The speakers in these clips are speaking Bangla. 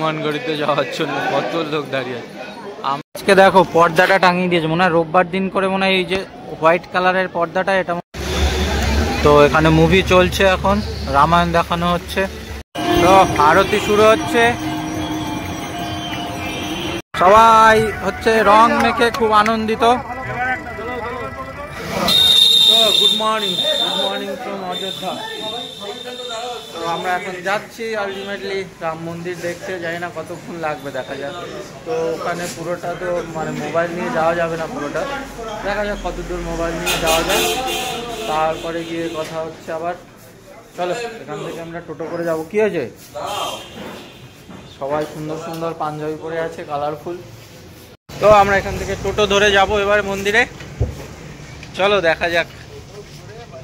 হনুমানগড়িতে যাওয়ার জন্য কত লোক দাঁড়িয়ে আছে। আজকে দেখো পর্দাটা টাঙিয়ে দিয়েছে, মনে হয় রোববার দিন করে, মনে হয় এই যে হোয়াইট কালারের পর্দাটা এটা। তো এখানে মুভি চলছে, এখন রামায়ণ দেখানো হচ্ছে। তো আরতি শুরু হচ্ছে, সবাই হচ্ছে রং মেখে খুব আনন্দিত। তো গুড মর্নিং ফ্রম অযোধ্যা। তো আমরা এখন যাচ্ছি আলটিমেটলি রাম মন্দির দেখতে, জানি না কতক্ষণ লাগবে, দেখা যাক। তো ওখানে পুরোটা তো মানে মোবাইল নিয়ে যাওয়া যাবে না, পুরোটা দেখা যাক কত দূর মোবাইল নিয়ে যাওয়া যায়, তারপরে গিয়ে কথা হচ্ছে আবার। চলো এখান থেকে আমরা টোটো করে যাবো। কি হয়েছে? সবাই সুন্দর সুন্দর পাঞ্জাবি পরে আছে, কালারফুল। তো আমরা এখান থেকে টোটো ধরে যাব এবার মন্দিরে। চলো দেখা যাক।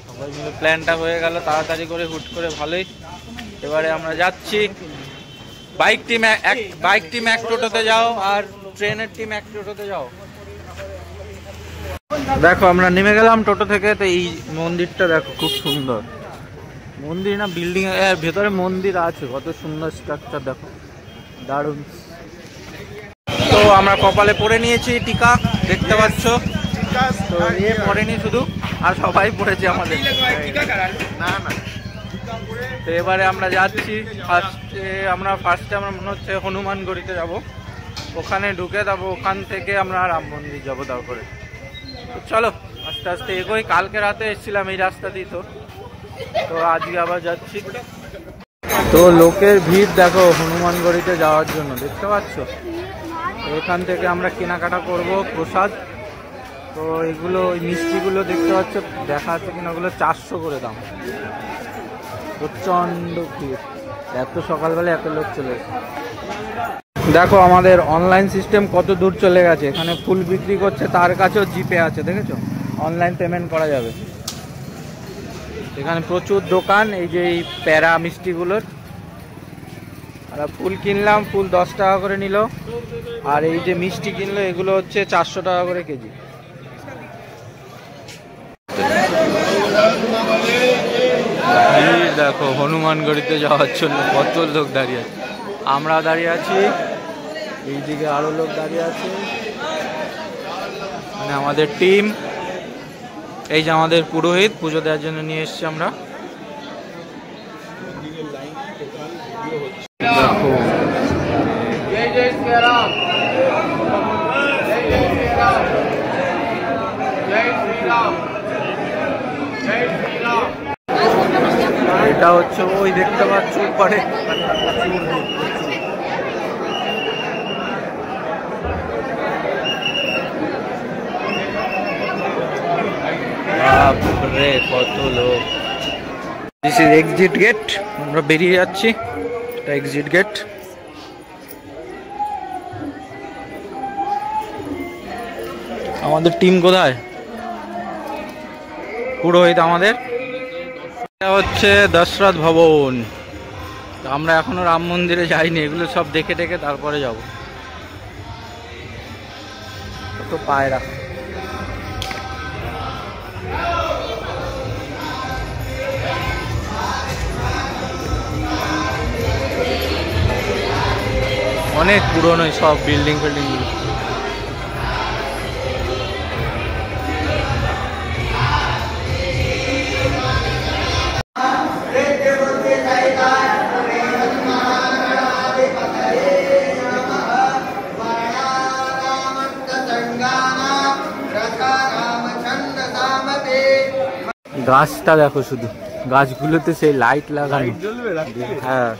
সবাই মিলে প্ল্যানটা হয়ে গেল তাড়াতাড়ি করে, হুট করে, ভালোই। এবারে আমরা যাচ্ছি। বাইক টিম এক টোটোতে যাও, আর ট্রেনের টিম এক টোটোতে যাও। দেখো আমরা নেমে গেলাম টোটো থেকে। তো এই মন্দিরটা দেখো, খুব সুন্দর মন্দির, না বিল্ডিং এর ভেতরে মন্দির আছে, কত সুন্দর স্ট্রাকচার দেখো, দারুণ। তো আমরা কপালে পরে নিয়েছি টিকা, দেখতে পাচ্ছ। তো এ পড়েনি শুধু, আর সবাই পড়েছে আমাদের। তো এবারে আমরা যাচ্ছি ফার্স্টে আমরা মনে হচ্ছে হনুমানগড়িতে যাব, ওখানে ঢুকে যাবো, ওখান থেকে আমরা রাম মন্দির যাবো তারপরে। তো চলো আস্তে আস্তে এগোই। কালকে রাতে এসেছিলাম এই রাস্তা দিয়ে, তো আজকে আবার যাচ্ছি। তো লোকের ভিড় দেখো হনুমানগড়িতে যাওয়ার জন্য, দেখতে পাচ্ছ। এখান থেকে আমরা কেনাকাটা করব প্রসাদ। তো এগুলো ওই মিষ্টিগুলো দেখতে পাচ্ছ, দেখা যাচ্ছে কিনা, ওগুলো 400 করে দাম। প্রচণ্ড ভিড়, এত সকালবেলা এত লোক চলে এসেছে। দেখো আমাদের অনলাইন সিস্টেম কত দূর চলে গেছে। এখানে ফুল বিক্রি করছে, তার কাছেও জিপে আছে, দেখেছো, অনলাইন পেমেন্ট করা যাবে। এখানে প্রচুর দোকান, এই যে এই প্যারা মিষ্টিগুলোর। আর ফুল কিনলাম, ফুল 10 টাকা করে নিল। আর এই যে মিষ্টি কিনলো, এগুলো হচ্ছে 400 টাকা করে কেজি। দেখো হনুমানগড়িতে যাওয়ার জন্য কত লোক দাঁড়িয়ে আছে। আমরা দাঁড়িয়ে আছি, এইদিকে আরো লোক দাঁড়িয়ে আছে, মানে আমাদের টিম। এই যে আমাদের পুরোহিত, পুজো দেওয়ার জন্য নিয়ে এসছি আমরা। দেখো জয় জয় শ্রীরাম, জয় শ্রীরাম, জয় শ্রীরাম, জয় শ্রীরাম। এটা হচ্ছে ওই দেখতে পাচ্ছ উপরে, বাপরে কত লোক। দিস ইজ এক্সিট গেট, আমরা বেরিয়ে যাচ্ছি, এটা এক্সিট গেট। আমাদের টিম কোথায়? পুরোহিত আমাদের। এটা হচ্ছে দশরথ ভবন। আমরা এখনো রাম মন্দিরে যাইনি, এগুলো সব দেখে টেকে তারপরে যাব। কত পায়রা। অনেক পুরনো সব বিল্ডিং ফিল্ডিং গুলো। গাছটা দেখো, শুধু গাছগুলোতে সেই লাইট লাগানো। হ্যাঁ,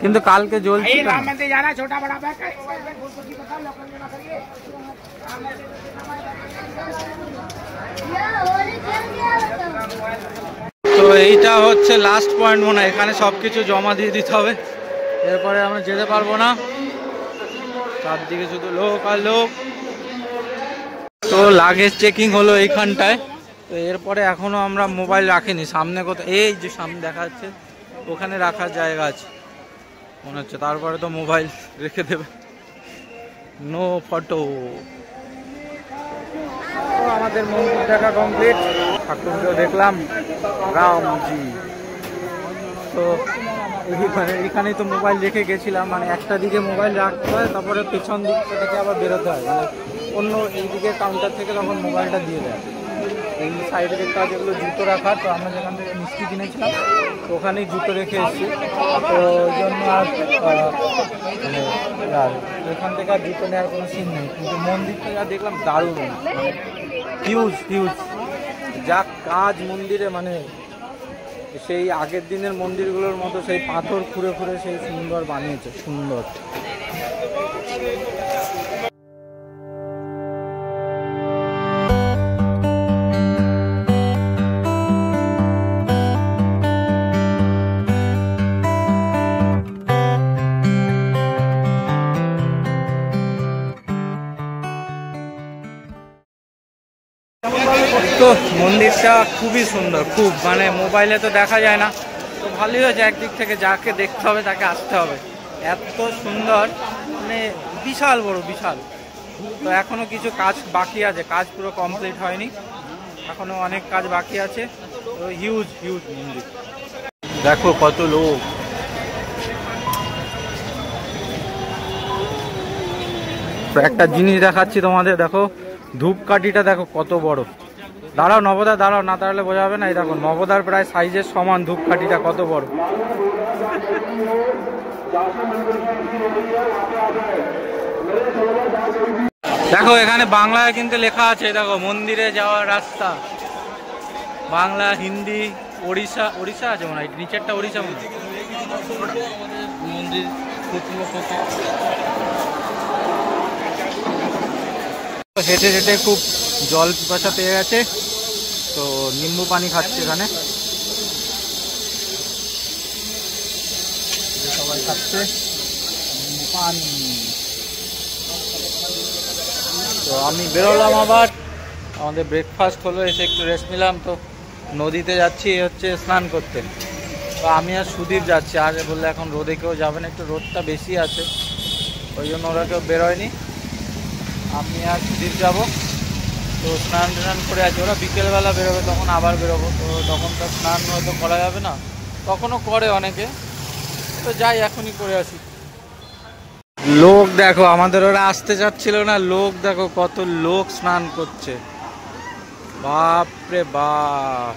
কিন্তু কালকে জ্বলছে। তো এইটা হচ্ছে লাস্ট পয়েন্ট মনে হয়, এখানে সবকিছু জমা দিয়ে দিতে হবে, এরপরে আমরা যেতে পারবো না। চারদিকে শুধু লোক আর লোক। তো লাগেজ চেকিং হলো এইখানটায়। তো এরপরে এখনো আমরা মোবাইল রাখিনি। সামনে কোথাও, এই যে সামনে দেখা যাচ্ছে, ওখানে রাখার জায়গা আছে মনে হচ্ছে। তারপরে তো মোবাইল রেখে দেবে, নো ফটো। তো আমাদের মন্দির দেখা কমপ্লিট, ঠাকুরকেও দেখলাম, রামজি। তো এইখানেই তো মোবাইল রেখে গেছিলাম, মানে একটা দিকে মোবাইল রাখতে হয়, তারপরে পেছন দিক থেকে আবার বেরোতে হয়, মানে অন্য এই দিকে কাউন্টার থেকে তখন মোবাইলটা দিয়ে দেয়। এই সাইডে দেখতে হয় যেগুলো জুতো রাখার, তো আমরা যেখান থেকে মিষ্টি কিনেছিলাম তো ওখানেই জুতো রেখে এসেছি, তো ওই জন্য আর এখান থেকে আর জুতো নেওয়ার কোনো সিন নেই। কিন্তু মন্দিরটা যা দেখলাম দারুণ, মানে হিউজ হিউজ, যা কাজ মন্দিরে, মানে সেই আগের দিনের মন্দিরগুলোর মতো সেই পাথর খুঁড়ে খুঁড়ে সেই সুন্দর বানিয়েছে, সুন্দর। তো মন্দিরটা খুবই সুন্দর, খুব, মানে মোবাইলে তো দেখা যায় না, তো ভালোই হয়েছে। একদিক থেকে যাকে দেখতে হবে তাকে আসতে হবে, এত সুন্দর, মানে বিশাল বড়, বিশাল। তো এখনো কিছু কাজ বাকি আছে, কাজ পুরো কমপ্লিট হয়নি, এখনো অনেক কাজ বাকি আছে। তো হিউজ হিউজ মন্দির, দেখো কত লোক। তো একটা জিনিস দেখাচ্ছি তোমাদের, দেখো ধূপকাঠিটা দেখো কত বড়। দাঁড়াও নবদা, দাঁড়াও, না দাঁড়ালে বোঝা যাবে না। এই দেখো নবদার প্রায় সাইজের সমান ধূপকাঠিটা কত বড়। দেখো এখানে বাংলায় কিন্তু লেখা আছে, দেখো মন্দিরে যাওয়ার রাস্তা, বাংলা, হিন্দি, ওড়িশা, ওড়িশা আছে মনে হয়, নিচেরটা ওড়িশা মনে হয় মন্দির। হেঁটে হেঁটে খুব জল পিপাসা পেয়ে গেছে, তো নিম্বু পানি খাচ্ছে এখানে, সবাই খাচ্ছে নিম্বু পানি। তো আমি বেরোলাম আবার, আমাদের ব্রেকফাস্ট হলো, এসে একটু রেস্ট নিলাম। তো নদীতে যাচ্ছি হচ্ছে স্নান করতে, তো আমি আর সুদীপ যাচ্ছি। আর বললে এখন রোদে কেউ যাবে না, একটু রোদটা বেশি আছে, ওই জন্য ওরা কেউ বেরোয়নি, আমি আর সুদীপ যাবো। তো স্নান টান করে আছে, ওরা বিকেলবেলা বেরোবে, তখন আবার বেরোবো। তো তখন তো স্নান হয়তো করা যাবে না, তখনও করে অনেকে, তো যাই এখনই করে আসি। লোক দেখো, আমাদের ওরা আসতে চাচ্ছিল না, লোক দেখো কত লোক স্নান করছে, বাপ রে বাপ।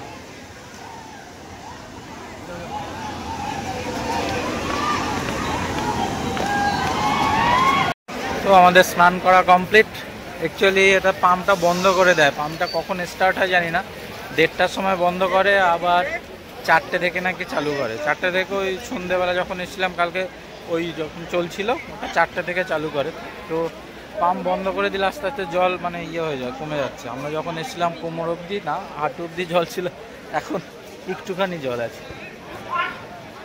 তো আমাদের স্নান করা কমপ্লিট। অ্যাকচুয়ালি এটা পাম্পটা বন্ধ করে দেয়, পাম্পটা কখন স্টার্ট হয় জানি না, 1:30টার সময় বন্ধ করে, আবার 4টে থেকে নাকি চালু করে। 4টে থেকে ওই সন্ধ্যেবেলা যখন এসেছিলাম কালকে, ওই যখন চলছিল ওটা 4টে থেকে চালু করে। তো পাম্প বন্ধ করে দিলে আস্তে আস্তে জল মানে ইয়ে হয়ে যায়, কমে যাচ্ছে। আমরা যখন এসেছিলাম কোমর অবধি না, হাঁটু অবধি জল ছিল, এখন একটুখানি জল আছে।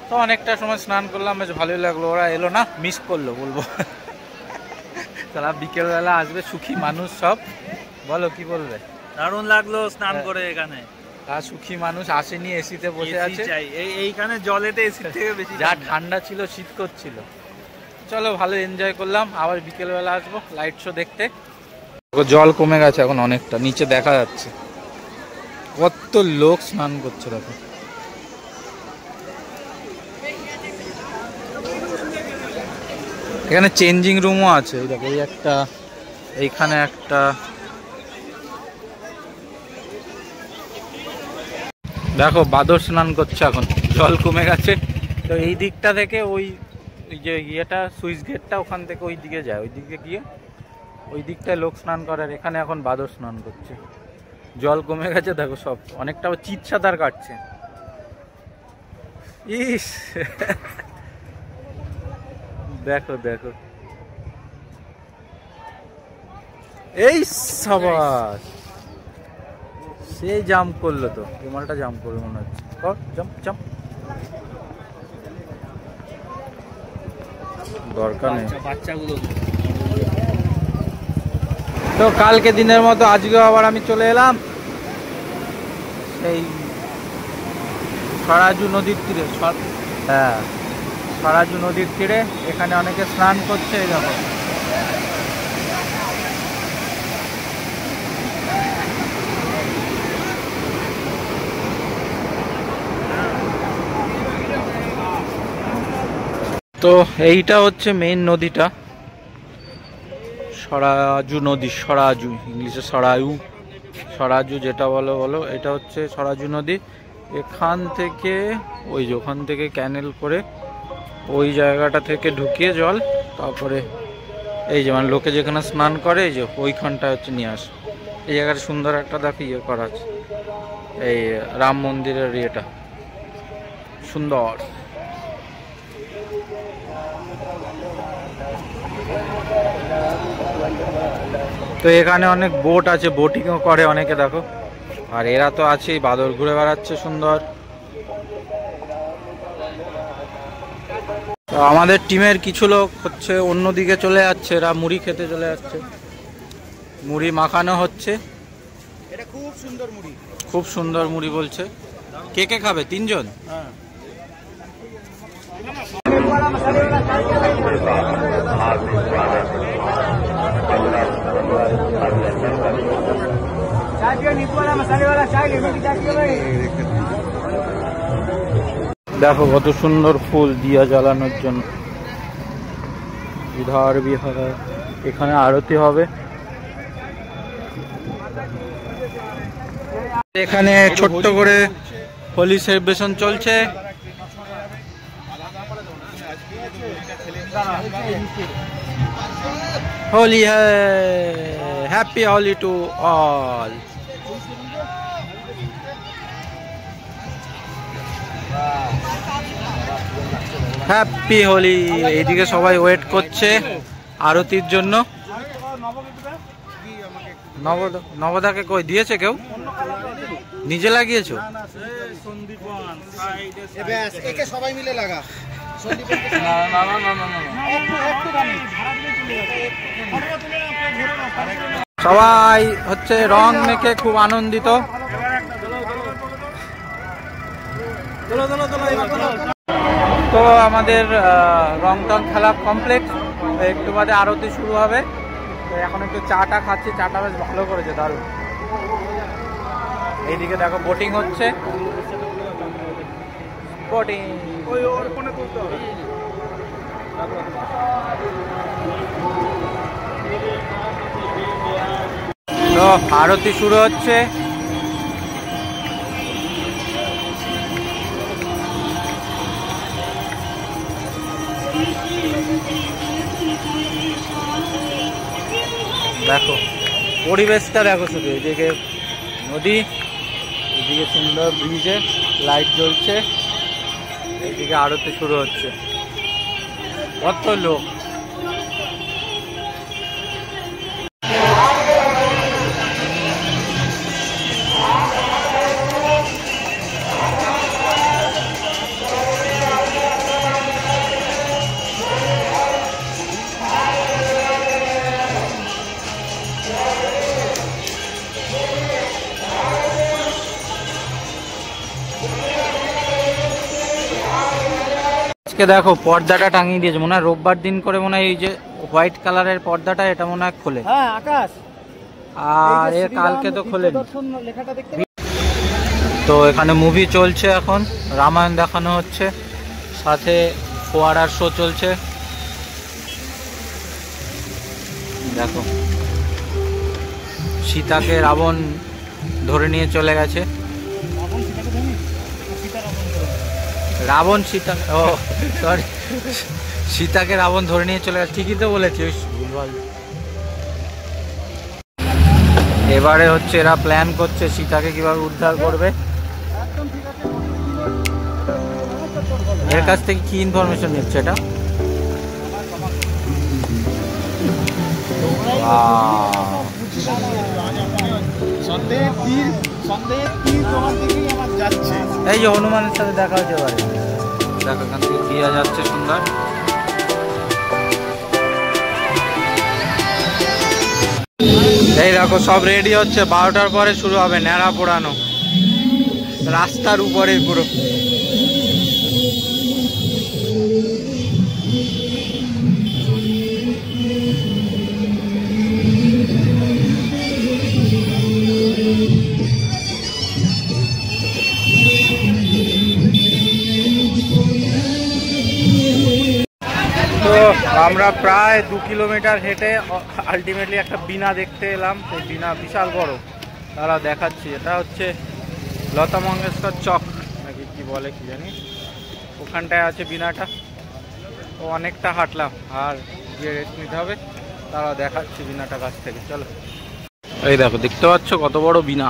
তো অনেকটা সময় স্নান করলাম, বেশ ভালোই লাগলো। ওরা এলো না, মিস করলো বলবো। তারা বিকেলবেলা আসবে, সুখী মানুষ সব, বলো কি বলবে? দারুণ লাগলো স্নান করে এখানে। আর সুখী মানুষ আসেনি, এসিতে বসে আছে। এইখানে জলেতে এসির থেকে বেশি যা ঠান্ডা ছিল, শীত করছিল। চলো ভালো এনজয় করলাম, আবার বিকেলবেলা আসবো লাইট শো দেখতে। জল কমে গেছে এখন অনেকটা, নিচে দেখা যাচ্ছে কত লোক স্নান করছে দেখো। এখানে চেঞ্জিং রুমও আছে, এই দেখো, এই একটা, এইখানে একটা। দেখো বাদর স্নান করছে এখন, জল কমে গেছে। তো এই দিকটা থেকে ওই যে ইয়েটা, সুইচ গেটটা, ওখান থেকে ওই দিকে যায়, ওই দিকে গিয়ে ওই দিকটায় লোক স্নান করার, এখানে এখন বাদর স্নান করছে। জল কমে গেছে দেখো সব, অনেকটা চিত সাঁতার কাটছে। ইস দেখো দেখো, এই সাবাস, সেই জাম্প করলো, তো বিমানটা জাম্প করলো মনে হচ্ছে, জাম্প জাম্প, দরকার নেই বাচ্চাগুলো। তো কালকে দিনের মতো আজকেও আবার আমি চলে এলাম সেই সরাজু নদীর তীরে। হ্যাঁ, সরাজু নদীর তীরে, এখানে অনেকে স্নান করছে। এই দেখো, তো এইটা হচ্ছে মেইন নদীটা, সরাজু নদী, সরাজু ইংলিশে সরাজু যেটা বলো এটা হচ্ছে সরাজু নদী। এখান থেকে ওই যে ওখান থেকে ক্যানেল করে ওই জায়গাটা থেকে ঢুকিয়ে জল, তারপরে এই যে মানে লোকে যেখানে স্নান করে এই যে ওইখানটা হচ্ছে নিয়ে আসে। এই জায়গাটা সুন্দর একটা দেখো ইয়ে করা আছে, এই রাম মন্দিরের ইয়েটা সুন্দর। তো এখানে অনেক বোট আছে, বোটিংও করে অনেকে দেখো। আর এরা তো আছেই, বাদর ঘুরে বেড়াচ্ছে সুন্দর। তো আমাদের টিমের কিছু লোক হচ্ছে অন্যদিকে চলে যাচ্ছে, এরা মুড়ি খেতে চলে যাচ্ছে, মুড়ি মাখানো হচ্ছে। এটা খুব সুন্দর মুড়ি, খুব সুন্দর মুড়ি বলছে। কে কে খাবে? 3 জন? হ্যাঁ। দেখো কত সুন্দর ফুল দিয়া জ্বালানোর জন্য। ইধার বিহার, এখানে আরতি হবে। এখানে ছোট্ট করে হোলি সেলিব্রেশন চলছে। होली है, happy Holi to all. Happy Holi. এইদিকে সবাই ওয়েট করছে আরতির জন্য। নবদাকে কই দিয়েছে কেউ? নিজে লাগিয়েছো? সবাই মিলে লাগা। সবাই হচ্ছে রং মেখে খুব আনন্দিত। তো আমাদের রং টং খেলা কমপ্লিট, একটু বাদে আরতি শুরু হবে। তো এখন একটু চাটা খাচ্ছি, চাটা বেশ ভালো করেছে, দারুণ। এইদিকে দেখো বোটিং হচ্ছে, বোটিং। তো আরতি শুরু হচ্ছে। দেখো পরিবেশটা দেখো, শুধু এদিকে নদী, এদিকে সুন্দর ব্রিজে লাইট জ্বলছে, এদিকে আরতি শুরু হচ্ছে। কত লোক! আজকে দেখো পর্দাটা টাঙিয়ে দিয়েছে, মনে হয় রোববার দিন করে মনে হয় এই যে হোয়াইট কালারের পর্দাটা এটা মনে হয় খোলে। হ্যাঁ আকাশ। আর এর কালকে তো খোলেনি। তো এখানে মুভি চলছে, এখন রামায়ণ দেখানো হচ্ছে, সাথে ফোয়ারার শো চলছে। দেখো সীতাকে রাবণ ধরে নিয়ে চলে গেছে। রাবণ সীতা, ও সরি, সীতাকে রাবণ ধরে নিয়ে চলে গেছে, ঠিকই তো বলেছিস, ভুলভাল। এবারে হচ্ছে এরা প্ল্যান করছে সীতাকে কিভাবে উদ্ধার করবে। এর কাছ থেকে কি ইনফরমেশন নিচ্ছে এটা? এই যে হনুমানের সাথে দেখা হতে পারে, দেখো এখান থেকে দিয়া যাচ্ছে সুন্দর। এই দেখো সব রেডি হচ্ছে, 12টার পরে শুরু হবে ন্যাড়া পোড়ানো, রাস্তার উপরে পুরো। আমরা প্রায় 2 কিলোমিটার হেঁটে আলটিমেটলি একটা বিনা দেখতে এলাম। সেই বিনা বিশাল বড়, তারা দেখাচ্ছি। এটা হচ্ছে লতা মঙ্গেশকর চক নাকি কি বলে কি জানি, ওখানটায় আছে বিনাটা। তো অনেকটা হাঁটলাম, আর গিয়ে রেস্ট নিতে হবে। তারা দেখাচ্ছি বিনাটা কাছ থেকে। চলো, এই দেখো, দেখতে পাচ্ছ কত বড় বিনা,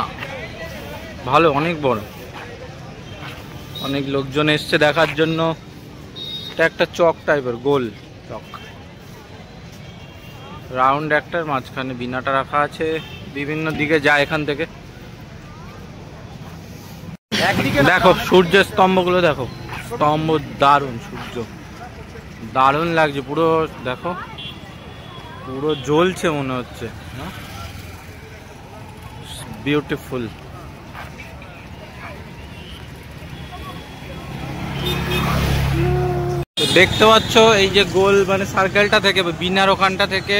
ভালো, অনেক বড়। অনেক লোকজন এসছে দেখার জন্য। এটা একটা চক টাইপের, গোল চক, রাউন্ড একটার মাঝখানে বিনাটা রাখা আছে। বিভিন্ন দিকে যায় এখান থেকে। দেখো সূর্যের স্তম্ভগুলো দেখো, স্তম্ভ দারুণ, সূর্য দারুণ লাগছে পুরো। দেখো পুরো জ্বলছে মনে হচ্ছে, বিউটিফুল। দেখতে পাচ্ছ এই যে গোল মানে সার্কেলটা থেকে বিনার ওখানটা থেকে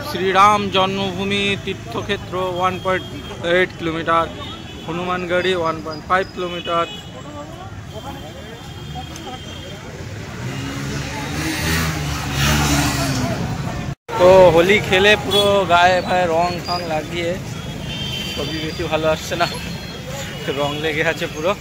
শ্রীরাম জন্মভূমি তীর্থক্ষেত্র 1.8 কিলোমিটার, হনুমানগড়ি 1.5 কিলোমিটার। তো হোলি খেলে পুরো গায়ে ফায়ে রং ফং লাগিয়ে, ছবি বেশি ভালো আসছে না, রং লেগে আছে পুরো।